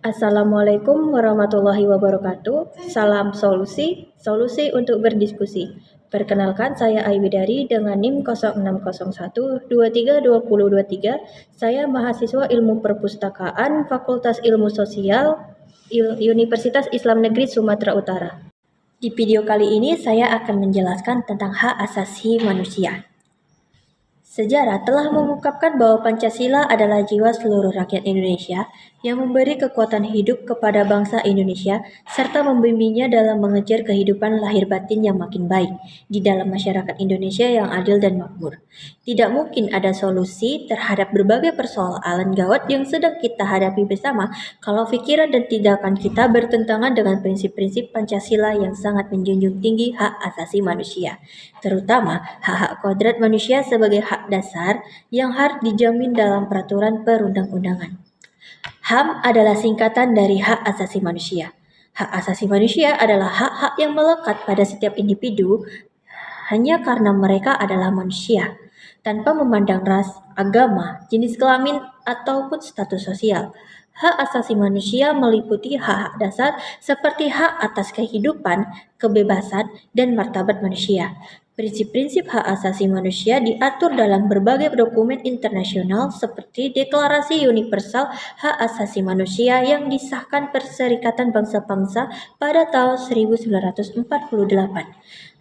Assalamualaikum warahmatullahi wabarakatuh. Salam solusi, solusi untuk berdiskusi. Perkenalkan, saya Aiwidari dengan NIM 0601232023. Saya mahasiswa Ilmu Perpustakaan Fakultas Ilmu Sosial Universitas Islam Negeri Sumatera Utara. Di video kali ini saya akan menjelaskan tentang hak asasi manusia. Sejarah telah mengungkapkan bahwa Pancasila adalah jiwa seluruh rakyat Indonesia yang memberi kekuatan hidup kepada bangsa Indonesia serta membimbingnya dalam mengejar kehidupan lahir batin yang makin baik di dalam masyarakat Indonesia yang adil dan makmur. Tidak mungkin ada solusi terhadap berbagai persoalan gawat yang sedang kita hadapi bersama kalau pikiran dan tindakan kita bertentangan dengan prinsip-prinsip Pancasila yang sangat menjunjung tinggi hak asasi manusia, terutama hak-hak kodrat manusia sebagai hak dasar yang harus dijamin dalam peraturan perundang-undangan. HAM adalah singkatan dari hak asasi manusia. Hak asasi manusia adalah hak-hak yang melekat pada setiap individu hanya karena mereka adalah manusia, tanpa memandang ras, agama, jenis kelamin, ataupun status sosial. Hak asasi manusia meliputi hak-hak dasar seperti hak atas kehidupan, kebebasan, dan martabat manusia. Prinsip-prinsip hak asasi manusia diatur dalam berbagai dokumen internasional seperti Deklarasi Universal Hak Asasi Manusia yang disahkan Perserikatan Bangsa-Bangsa pada tahun 1948.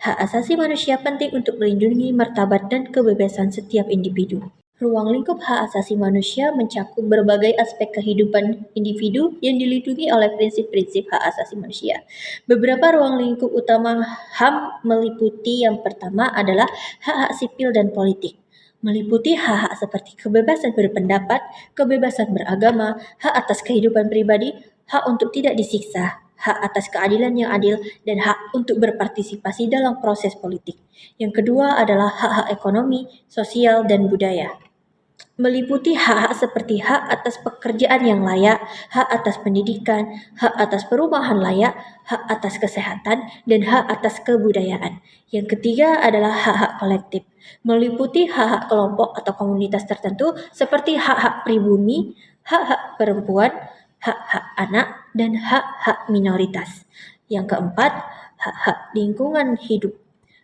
Hak asasi manusia penting untuk melindungi martabat dan kebebasan setiap individu. Ruang lingkup hak asasi manusia mencakup berbagai aspek kehidupan individu yang dilindungi oleh prinsip-prinsip hak asasi manusia. Beberapa ruang lingkup utama HAM meliputi yang pertama adalah hak-hak sipil dan politik. Meliputi hak-hak seperti kebebasan berpendapat, kebebasan beragama, hak atas kehidupan pribadi, hak untuk tidak disiksa, hak atas keadilan yang adil, dan hak untuk berpartisipasi dalam proses politik. Yang kedua adalah hak-hak ekonomi, sosial, dan budaya. Meliputi hak-hak seperti hak atas pekerjaan yang layak, hak atas pendidikan, hak atas perumahan layak, hak atas kesehatan, dan hak atas kebudayaan. Yang ketiga adalah hak-hak kolektif. Meliputi hak-hak kelompok atau komunitas tertentu seperti hak-hak pribumi, hak-hak perempuan, hak-hak anak, dan hak-hak minoritas. Yang keempat, hak-hak lingkungan hidup.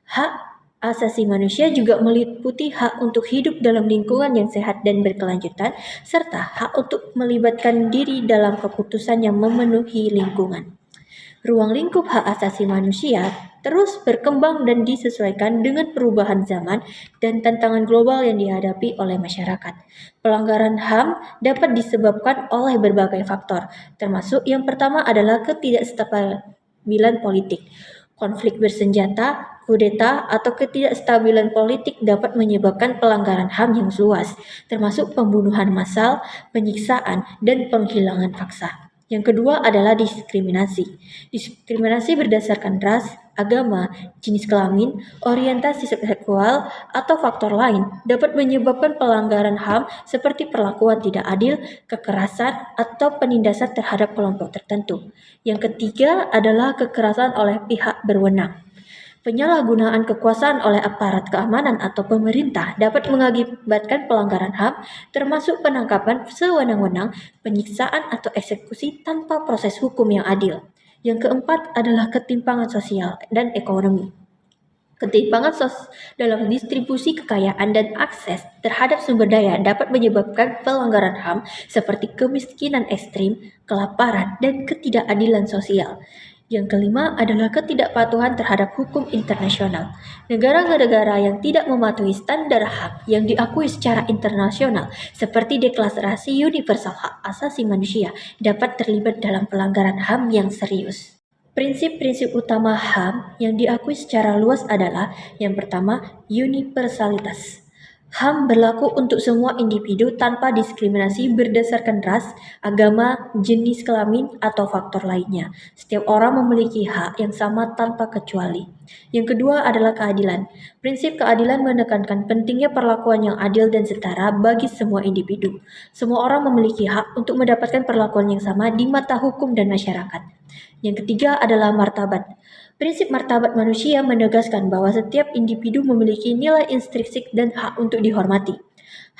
Hak asasi manusia juga meliputi hak untuk hidup dalam lingkungan yang sehat dan berkelanjutan, serta hak untuk melibatkan diri dalam keputusan yang memenuhi lingkungan. Ruang lingkup hak asasi manusia terus berkembang dan disesuaikan dengan perubahan zaman dan tantangan global yang dihadapi oleh masyarakat. Pelanggaran HAM dapat disebabkan oleh berbagai faktor, termasuk yang pertama adalah ketidakstabilan politik. Konflik bersenjata, kudeta, atau ketidakstabilan politik dapat menyebabkan pelanggaran HAM yang luas, termasuk pembunuhan massal, penyiksaan, dan penghilangan paksa. Yang kedua adalah diskriminasi. Diskriminasi berdasarkan ras, agama, jenis kelamin, orientasi seksual, atau faktor lain dapat menyebabkan pelanggaran HAM seperti perlakuan tidak adil, kekerasan, atau penindasan terhadap kelompok tertentu. Yang ketiga adalah kekerasan oleh pihak berwenang. Penyalahgunaan kekuasaan oleh aparat keamanan atau pemerintah dapat mengakibatkan pelanggaran HAM, termasuk penangkapan sewenang-wenang, penyiksaan atau eksekusi tanpa proses hukum yang adil. Yang keempat adalah ketimpangan sosial dan ekonomi. Ketimpangan dalam distribusi kekayaan dan akses terhadap sumber daya dapat menyebabkan pelanggaran HAM seperti kemiskinan ekstrim, kelaparan, dan ketidakadilan sosial. Yang kelima adalah ketidakpatuhan terhadap hukum internasional. Negara-negara yang tidak mematuhi standar HAM yang diakui secara internasional seperti Deklarasi Universal Hak Asasi Manusia dapat terlibat dalam pelanggaran HAM yang serius. Prinsip-prinsip utama HAM yang diakui secara luas adalah yang pertama, universalitas. HAM berlaku untuk semua individu tanpa diskriminasi berdasarkan ras, agama, jenis kelamin, atau faktor lainnya. Setiap orang memiliki hak yang sama tanpa kecuali. Yang kedua adalah keadilan. Prinsip keadilan menekankan pentingnya perlakuan yang adil dan setara bagi semua individu. Semua orang memiliki hak untuk mendapatkan perlakuan yang sama di mata hukum dan masyarakat. Yang ketiga adalah martabat. Prinsip martabat manusia menegaskan bahwa setiap individu memiliki nilai intrinsik dan hak untuk dihormati.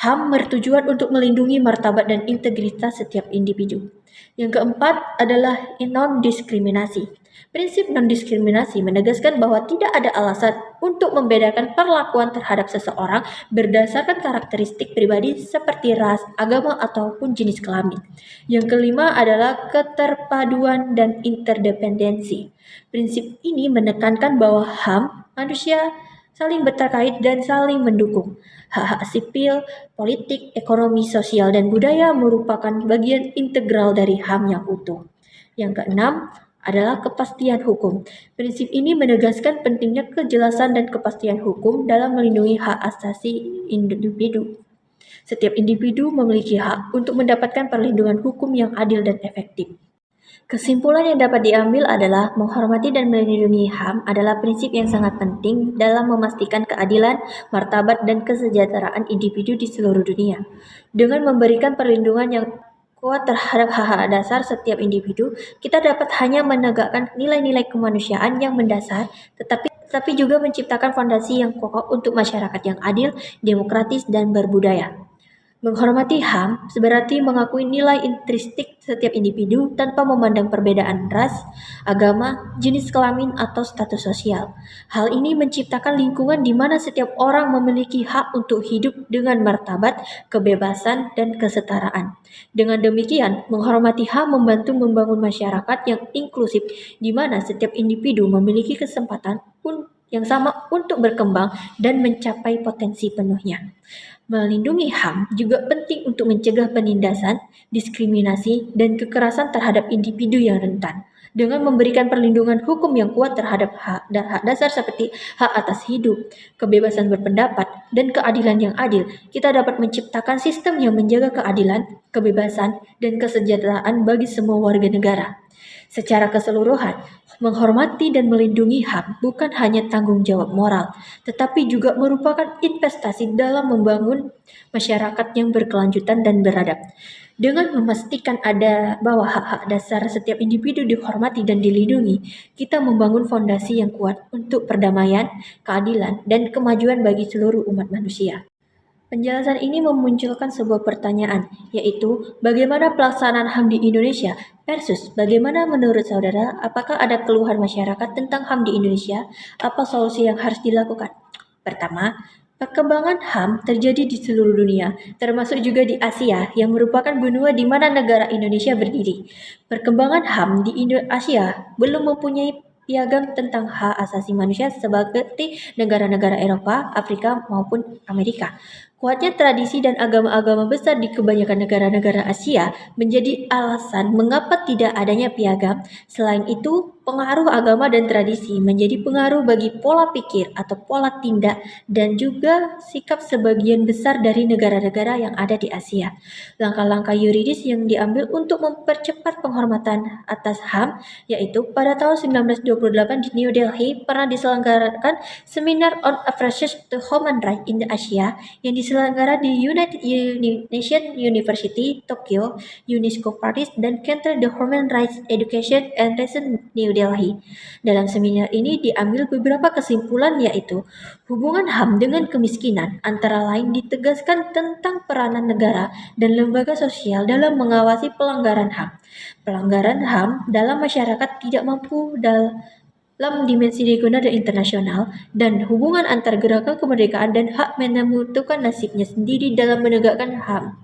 HAM bertujuan untuk melindungi martabat dan integritas setiap individu. Yang keempat adalah non-diskriminasi. Prinsip non-diskriminasi menegaskan bahwa tidak ada alasan untuk membedakan perlakuan terhadap seseorang berdasarkan karakteristik pribadi seperti ras, agama, ataupun jenis kelamin. Yang kelima adalah keterpaduan dan interdependensi. Prinsip ini menekankan bahwa HAM manusia saling berterkait dan saling mendukung. Hak-hak sipil, politik, ekonomi, sosial, dan budaya merupakan bagian integral dari HAM yang utuh. Yang keenam adalah kepastian hukum. Prinsip ini menegaskan pentingnya kejelasan dan kepastian hukum dalam melindungi hak asasi individu. Setiap individu memiliki hak untuk mendapatkan perlindungan hukum yang adil dan efektif. Kesimpulan yang dapat diambil adalah menghormati dan melindungi HAM adalah prinsip yang sangat penting dalam memastikan keadilan, martabat, dan kesejahteraan individu di seluruh dunia. Dengan memberikan perlindungan yang kuat terhadap hak-hak dasar setiap individu, kita dapat hanya menegakkan nilai-nilai kemanusiaan yang mendasar, tetapi juga menciptakan fondasi yang kokoh untuk masyarakat yang adil, demokratis, dan berbudaya. Menghormati HAM berarti mengakui nilai intrinsik setiap individu tanpa memandang perbedaan ras, agama, jenis kelamin, atau status sosial. Hal ini menciptakan lingkungan di mana setiap orang memiliki hak untuk hidup dengan martabat, kebebasan, dan kesetaraan. Dengan demikian, menghormati HAM membantu membangun masyarakat yang inklusif di mana setiap individu memiliki kesempatan yang sama untuk berkembang dan mencapai potensi penuhnya. Melindungi HAM juga penting untuk mencegah penindasan, diskriminasi, dan kekerasan terhadap individu yang rentan. Dengan memberikan perlindungan hukum yang kuat terhadap hak dasar seperti hak atas hidup, kebebasan berpendapat, dan keadilan yang adil, kita dapat menciptakan sistem yang menjaga keadilan, kebebasan, dan kesejahteraan bagi semua warga negara. Secara keseluruhan, menghormati dan melindungi HAM bukan hanya tanggung jawab moral, tetapi juga merupakan investasi dalam membangun masyarakat yang berkelanjutan dan beradab. Dengan memastikan bahwa hak-hak dasar setiap individu dihormati dan dilindungi, kita membangun fondasi yang kuat untuk perdamaian, keadilan, dan kemajuan bagi seluruh umat manusia. Penjelasan ini memunculkan sebuah pertanyaan, yaitu bagaimana pelaksanaan HAM di Indonesia versus bagaimana menurut saudara, apakah ada keluhan masyarakat tentang HAM di Indonesia? Apa solusi yang harus dilakukan? Pertama, perkembangan HAM terjadi di seluruh dunia, termasuk juga di Asia yang merupakan benua di mana negara Indonesia berdiri. Perkembangan HAM di Asia belum mempunyai piagam tentang hak asasi manusia seperti negara-negara Eropa, Afrika, maupun Amerika. Kuatnya tradisi dan agama-agama besar di kebanyakan negara-negara Asia menjadi alasan mengapa tidak adanya piagam. Selain itu, pengaruh agama dan tradisi menjadi pengaruh bagi pola pikir atau pola tindak dan juga sikap sebagian besar dari negara-negara yang ada di Asia. Langkah-langkah yuridis yang diambil untuk mempercepat penghormatan atas HAM yaitu pada tahun 1928 di New Delhi pernah diselenggarakan Seminar on Approaches to Human Rights in the Asia yang diselenggara di United Nations University, Tokyo, UNESCO Paris, dan Center the Human Rights Education and Research New Delhi. Dalam seminar ini diambil beberapa kesimpulan yaitu hubungan HAM dengan kemiskinan antara lain ditegaskan tentang peranan negara dan lembaga sosial dalam mengawasi pelanggaran HAM. Pelanggaran HAM dalam masyarakat tidak mampu dalam dimensi regional dan internasional, dan hubungan antar gerakan kemerdekaan dan hak menentukan nasibnya sendiri dalam menegakkan HAM.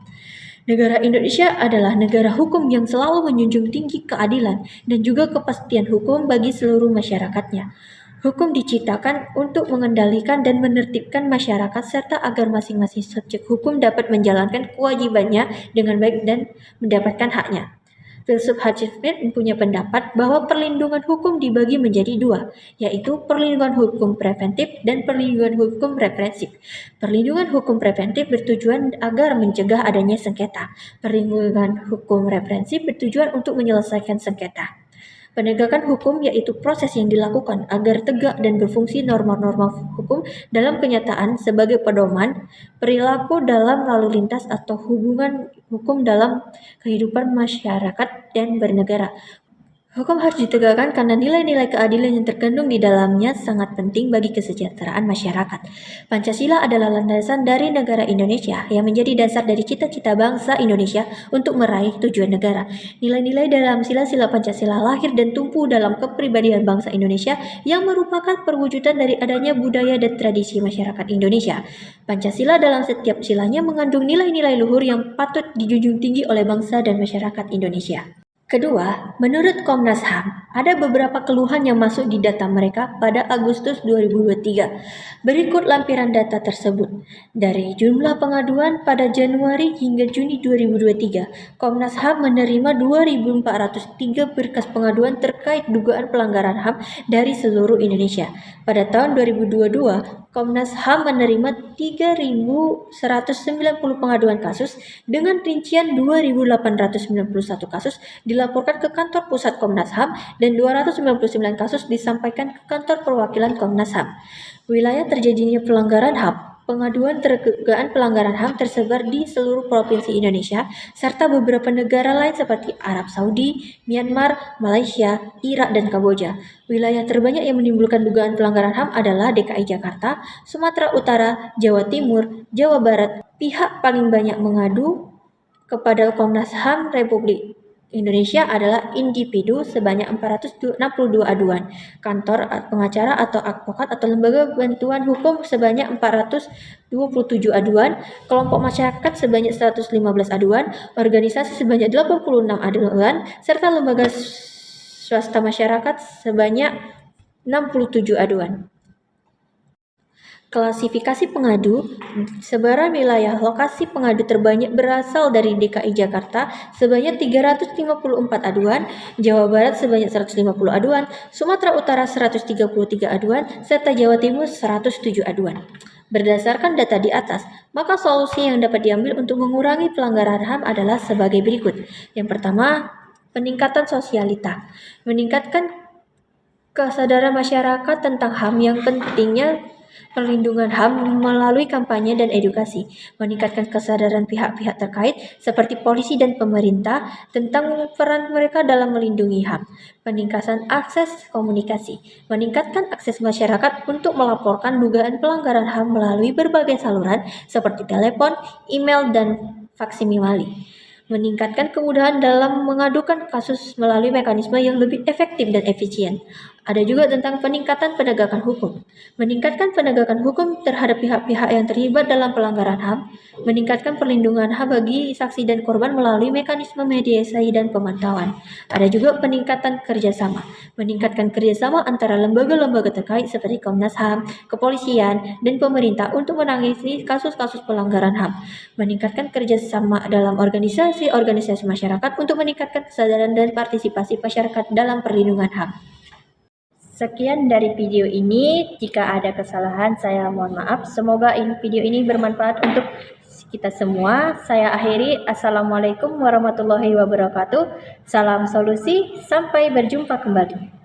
Negara Indonesia adalah negara hukum yang selalu menjunjung tinggi keadilan dan juga kepastian hukum bagi seluruh masyarakatnya. Hukum diciptakan untuk mengendalikan dan menertibkan masyarakat serta agar masing-masing subjek hukum dapat menjalankan kewajibannya dengan baik dan mendapatkan haknya. Filsuf Adam Smith punya pendapat bahwa perlindungan hukum dibagi menjadi dua, yaitu perlindungan hukum preventif dan perlindungan hukum represif. Perlindungan hukum preventif bertujuan agar mencegah adanya sengketa. Perlindungan hukum represif bertujuan untuk menyelesaikan sengketa. Penegakan hukum yaitu proses yang dilakukan agar tegak dan berfungsi norma-norma hukum dalam kenyataan sebagai pedoman perilaku dalam lalu lintas atau hubungan hukum dalam kehidupan masyarakat dan bernegara. Hukum harus ditegakkan karena nilai-nilai keadilan yang terkandung di dalamnya sangat penting bagi kesejahteraan masyarakat. Pancasila adalah landasan dari negara Indonesia yang menjadi dasar dari cita-cita bangsa Indonesia untuk meraih tujuan negara. Nilai-nilai dalam sila-sila Pancasila lahir dan tumbuh dalam kepribadian bangsa Indonesia yang merupakan perwujudan dari adanya budaya dan tradisi masyarakat Indonesia. Pancasila dalam setiap silanya mengandung nilai-nilai luhur yang patut dijunjung tinggi oleh bangsa dan masyarakat Indonesia. Kedua, menurut Komnas HAM, ada beberapa keluhan yang masuk di data mereka pada Agustus 2023. Berikut lampiran data tersebut. Dari jumlah pengaduan pada Januari hingga Juni 2023, Komnas HAM menerima 2.403 berkas pengaduan terkait dugaan pelanggaran HAM dari seluruh Indonesia. Pada tahun 2022, Komnas HAM menerima 3.190 pengaduan kasus dengan rincian 2.891 kasus dilaporkan ke kantor pusat Komnas HAM dan 299 kasus disampaikan ke kantor perwakilan Komnas HAM. Wilayah terjadinya pelanggaran HAM. Pengaduan dugaan pelanggaran HAM tersebar di seluruh provinsi Indonesia serta beberapa negara lain seperti Arab Saudi, Myanmar, Malaysia, Irak, dan Kamboja. Wilayah terbanyak yang menimbulkan dugaan pelanggaran HAM adalah DKI Jakarta, Sumatera Utara, Jawa Timur, Jawa Barat. Pihak paling banyak mengadu kepada Komnas HAM Republik Indonesia adalah individu sebanyak 462 aduan, kantor pengacara atau advokat atau lembaga bantuan hukum sebanyak 427 aduan, kelompok masyarakat sebanyak 115 aduan, organisasi sebanyak 86 aduan, serta lembaga swasta masyarakat sebanyak 67 aduan. Klasifikasi pengadu, sebaran wilayah lokasi pengadu terbanyak berasal dari DKI Jakarta sebanyak 354 aduan, Jawa Barat sebanyak 150 aduan, Sumatera Utara 133 aduan, serta Jawa Timur 107 aduan. Berdasarkan data di atas, maka solusi yang dapat diambil untuk mengurangi pelanggaran HAM adalah sebagai berikut. Yang pertama, peningkatan sosialita. Meningkatkan kesadaran masyarakat tentang HAM yang pentingnya perlindungan HAM melalui kampanye dan edukasi, meningkatkan kesadaran pihak-pihak terkait seperti polisi dan pemerintah tentang peran mereka dalam melindungi HAM, peningkatan akses komunikasi, meningkatkan akses masyarakat untuk melaporkan dugaan pelanggaran HAM melalui berbagai saluran seperti telepon, email, dan faksimile. Meningkatkan kemudahan dalam mengadukan kasus melalui mekanisme yang lebih efektif dan efisien. Ada juga tentang peningkatan penegakan hukum. Meningkatkan penegakan hukum terhadap pihak-pihak yang terlibat dalam pelanggaran HAM, meningkatkan perlindungan HAM bagi saksi dan korban melalui mekanisme mediasi dan pemantauan. Ada juga peningkatan kerjasama. Meningkatkan kerjasama antara lembaga-lembaga terkait seperti Komnas HAM, kepolisian, dan pemerintah untuk menangani kasus-kasus pelanggaran HAM. Meningkatkan kerjasama dalam organisasi masyarakat untuk meningkatkan kesadaran dan partisipasi masyarakat dalam perlindungan HAM. Sekian dari video ini. Jika ada kesalahan, saya mohon maaf. Semoga video ini bermanfaat untuk kita semua. Saya akhiri. Assalamualaikum warahmatullahi wabarakatuh. Salam solusi. Sampai berjumpa kembali.